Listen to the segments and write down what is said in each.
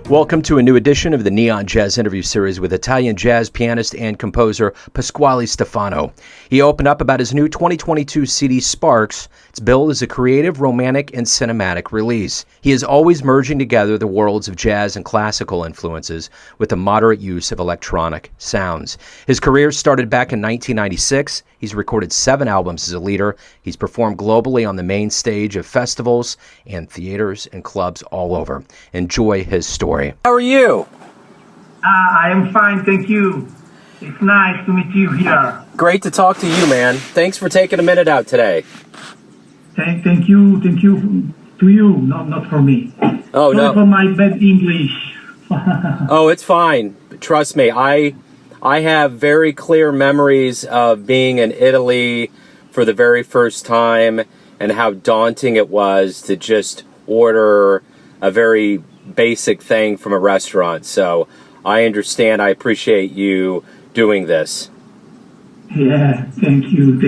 Welcome to a new edition of the Neon Jazz interview series with Italian jazz pianist and composer Pasquale Stafano. He opened up about his new 2022 CD Sparks. It's billed as a creative, romantic, and cinematic release. He is always merging together the worlds of jazz and classical influences with a moderate use of electronic sounds. His career started back in 1996. He's recorded 7 albums as a leader. He's performed globally on the main stage of festivals and theaters and clubs all over. Enjoy his story. How are you? I am fine, thank you. It's nice to meet you here. Great to talk to you, man. Thanks for taking a minute out today. Thank you to you, not for me. Oh, Not no. for my bad English. Oh, it's fine. Trust me, I have very clear memories of being in Italy for the very first time and how daunting it was to just order a very basic thing from a restaurant. So I understand. I appreciate you doing this. Yeah, thank you.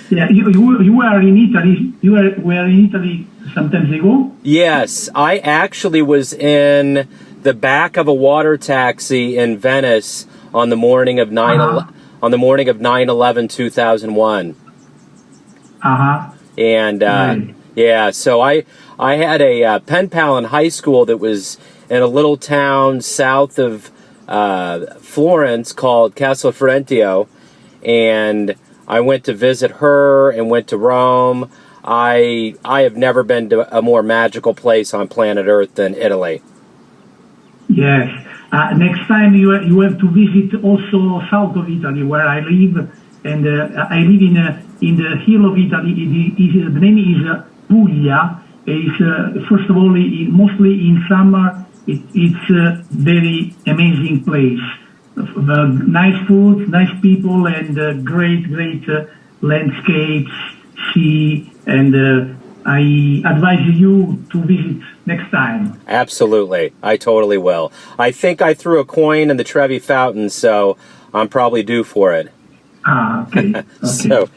Yeah, you were in Italy. You were in Italy some time ago. Yes, I actually was in the back of a water taxi in Venice on the morning of 9/11/2001. And Right. yeah, so I had a pen pal in high school that was in a little town south of Florence called Castelfiorentino, and I went to visit her and went to Rome. I have never been to a more magical place on planet Earth than Italy. Yes. Next time you have to visit also south of Italy, where I live, and I live in the hill of Italy. The name is Puglia. It's first of all, mostly in summer. It's a very amazing place. Nice food, nice people, and great landscapes, sea, and I advise you to visit next time. Absolutely. I totally will. I think I threw a coin in the Trevi Fountain, so I'm probably due for it. Okay. So,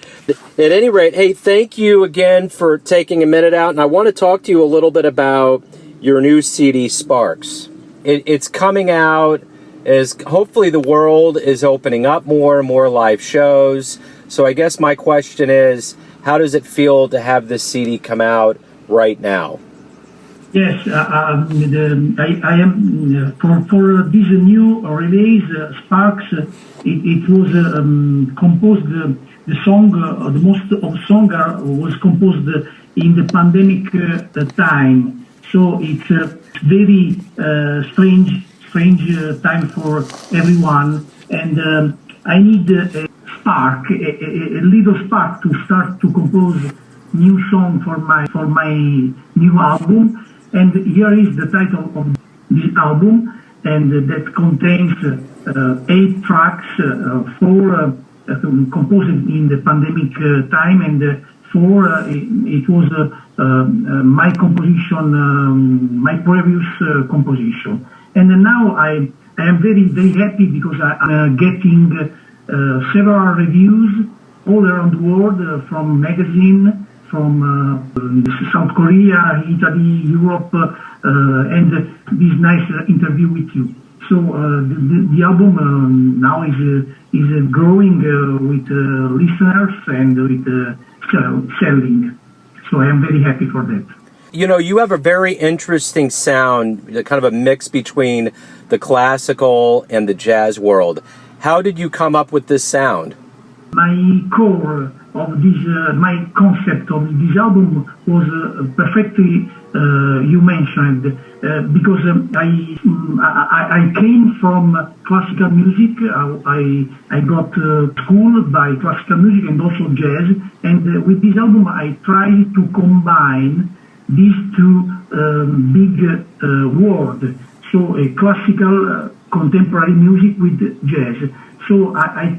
at any rate, hey, thank you again for taking a minute out, and I want to talk to you a little bit about your new CD, Sparks. It's coming out as hopefully the world is opening up more and more live shows. So I guess my question is, how does it feel to have this CD come out right now? Yes, I am for this new release, Sparks. It was composed. The song, the most of the song was composed in the pandemic time. So it's a very strange time for everyone, and I need a spark, a little spark to start to compose new song for my new album. And here is the title of this album, and that contains 8 tracks, 4 composed in the pandemic time, and 4 it was my composition, my previous composition. And now I am very happy because I'm getting several reviews all around the world from magazine, from South Korea, Italy, Europe, and this nice interview with you. So the album now is growing with listeners and with selling. So I am very happy for that. You know, you have a very interesting sound, kind of a mix between the classical and the jazz world. How did you come up with this sound? My core of this, my concept of this album was perfectly you mentioned because I came from classical music. I got schooled by classical music and also jazz. And with this album, I tried to combine these 2 big worlds. So a classical contemporary music with jazz. So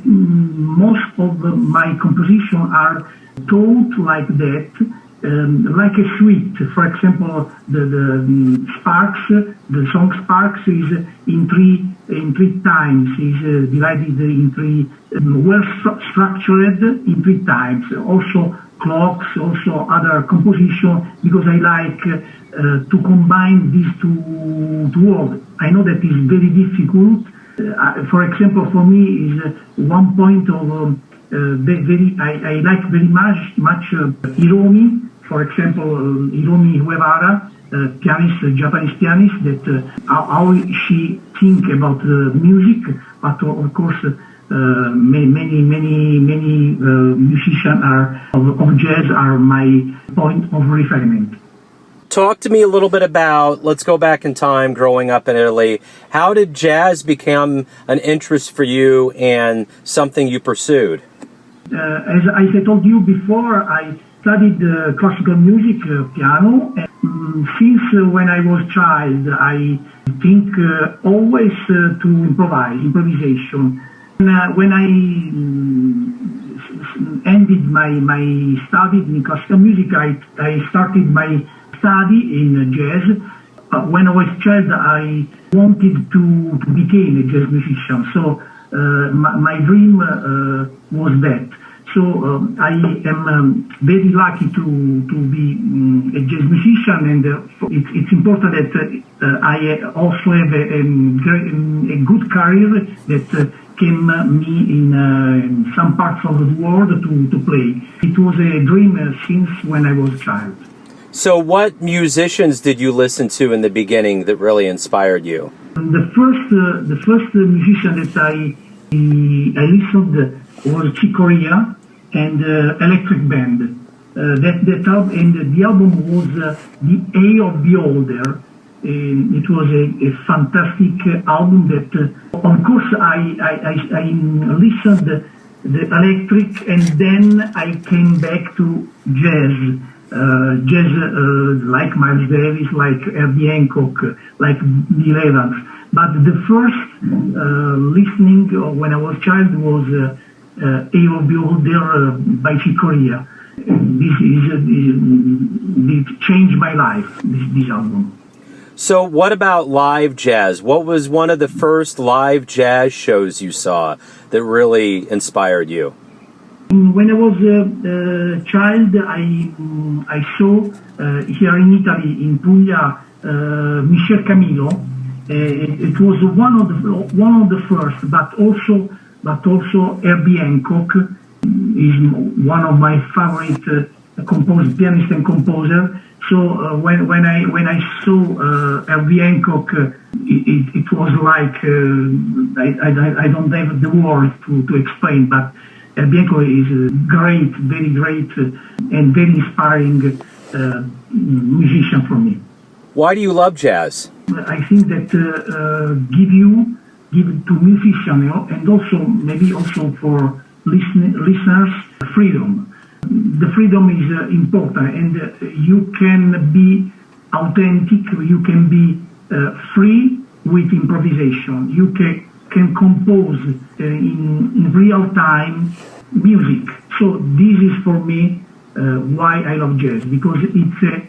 most of my compositions are taught like that, like a suite. For example, the Sparks, the song Sparks is in three times, is divided in 3, well structured in 3 times. Also clocks, also other composition, because I like to combine these two worlds. I know that is very difficult. For example, for me is one point of I like very much Hiromi. For example, Hiromi Uehara, pianist, Japanese pianist, that how she think about music, but of course many musicians of jazz are my point of reference. Talk to me a little bit about, let's go back in time, growing up in Italy. How did jazz become an interest for you and something you pursued? As I told you before, I studied classical music, piano, and since when I was child, I think always to improvisation. When I ended my study in classical music, I started my study in jazz. When I was a child, I wanted to become a jazz musician. So my dream was that. So I am very lucky to be a jazz musician, and it's important that I also have a good career that came me in some parts of the world to play. It was a dream since when I was a child. So what musicians did you listen to in the beginning that really inspired you? The first musician that I listened was Chick Corea and Electric Band. That album, and the album was The Eye of Beholder. It was a fantastic album that, of course, I listened the electric, and then I came back to jazz. Like Miles Davis, like Herbie Hancock, like Bill Evans. But the first listening when I was a child was Eye of Beholder by Chick Corea. It changed my life, this album. So what about live jazz? What was one of the first live jazz shows you saw that really inspired you? When I was a child, I saw here in Italy, in Puglia, Michel Camilo. It was one of the first, but also Herbie Hancock is one of my favorite pianist and composer. So when I saw Herbie Hancock, it was like I don't have the words to explain, but Herbie Hancock is a great, very great, and very inspiring musician for me. Why do you love jazz? I think that give to musicians, and also maybe also for listeners, freedom. The freedom is important, and you can be authentic. You can be free with improvisation. You can compose in real time music. So this is for me why I love jazz, because it's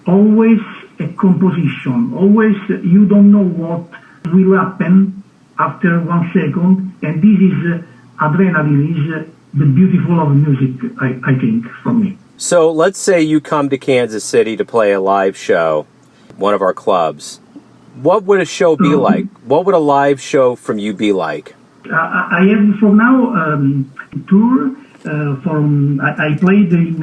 always a composition. Always you don't know what will happen after 1 second, and this is adrenaline is the beautiful of music, I think, for me. So let's say you come to Kansas City to play a live show, one of our clubs. What would a show be like? What would a live show from you be like? I have for now tour. I played in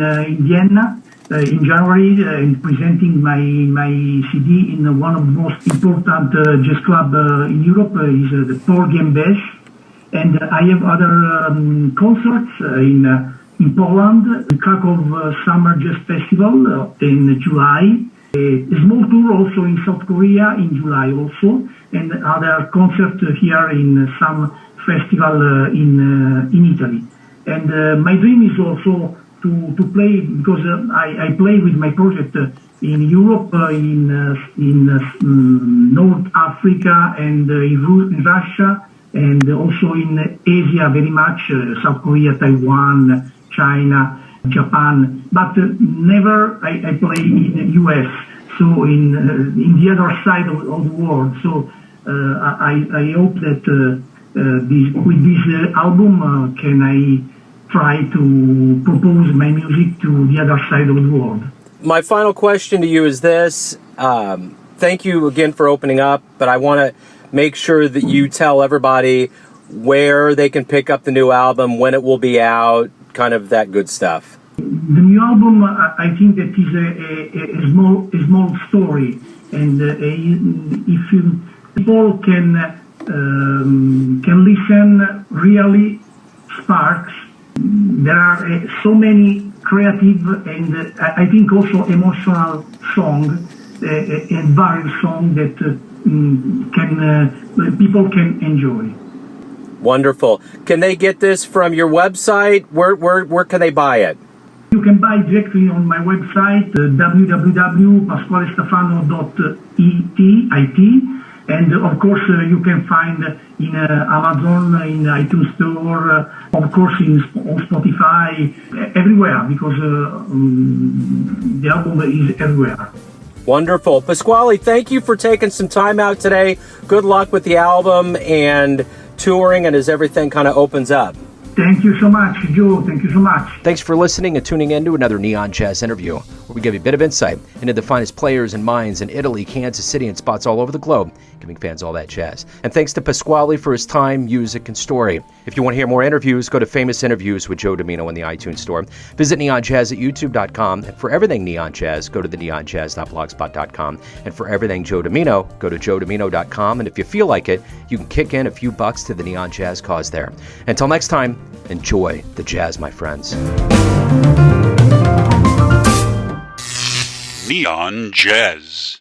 Vienna in January, presenting my CD in one of the most important jazz club in Europe, is the Porgy and Bess. And I have other concerts in Poland, the Krakow Summer Jazz Festival in July, a small tour also in South Korea in July also, and other concerts here in some festival in Italy. And my dream is also to play, because I play with my project in Europe, in North Africa, and in Russia, and also in Asia very much, South Korea, Taiwan, China, Japan, but never I play in US, so in the other side of the world. So I hope that with this album can I try to propose my music to the other side of the world. My final question to you is this. Thank you again for opening up, but I want to make sure that you tell everybody where they can pick up the new album, when it will be out, kind of that good stuff. The new album, I think that is a small story, and if people can listen, really sparks. There are so many creative and I think also emotional songs and various songs that people can enjoy. Wonderful. Can they get this from your website? Where can they buy it? You can buy directly on my website, www.pasqualestafano.it, and of course you can find in Amazon, in iTunes Store, of course on Spotify, everywhere, because the album is everywhere. Wonderful. Pasquale, thank you for taking some time out today. Good luck with the album and touring and as everything kind of opens up. Thank you so much, Joe. Thank you so much. Thanks for listening and tuning in to another Neon Jazz interview, where we give you a bit of insight into the finest players and minds in Italy, Kansas City, and spots all over the globe, giving fans all that jazz. And thanks to Pasquale for his time, music, and story. If you want to hear more interviews, go to Famous Interviews with Joe Domino in the iTunes Store. Visit neonjazz at youtube.com. And for everything Neon Jazz, go to the neonjazz.blogspot.com. And for everything Joe Domino, go to joedomino.com. And if you feel like it, you can kick in a few bucks to the Neon Jazz cause there. Until next time, enjoy the jazz, my friends. Neon Jazz.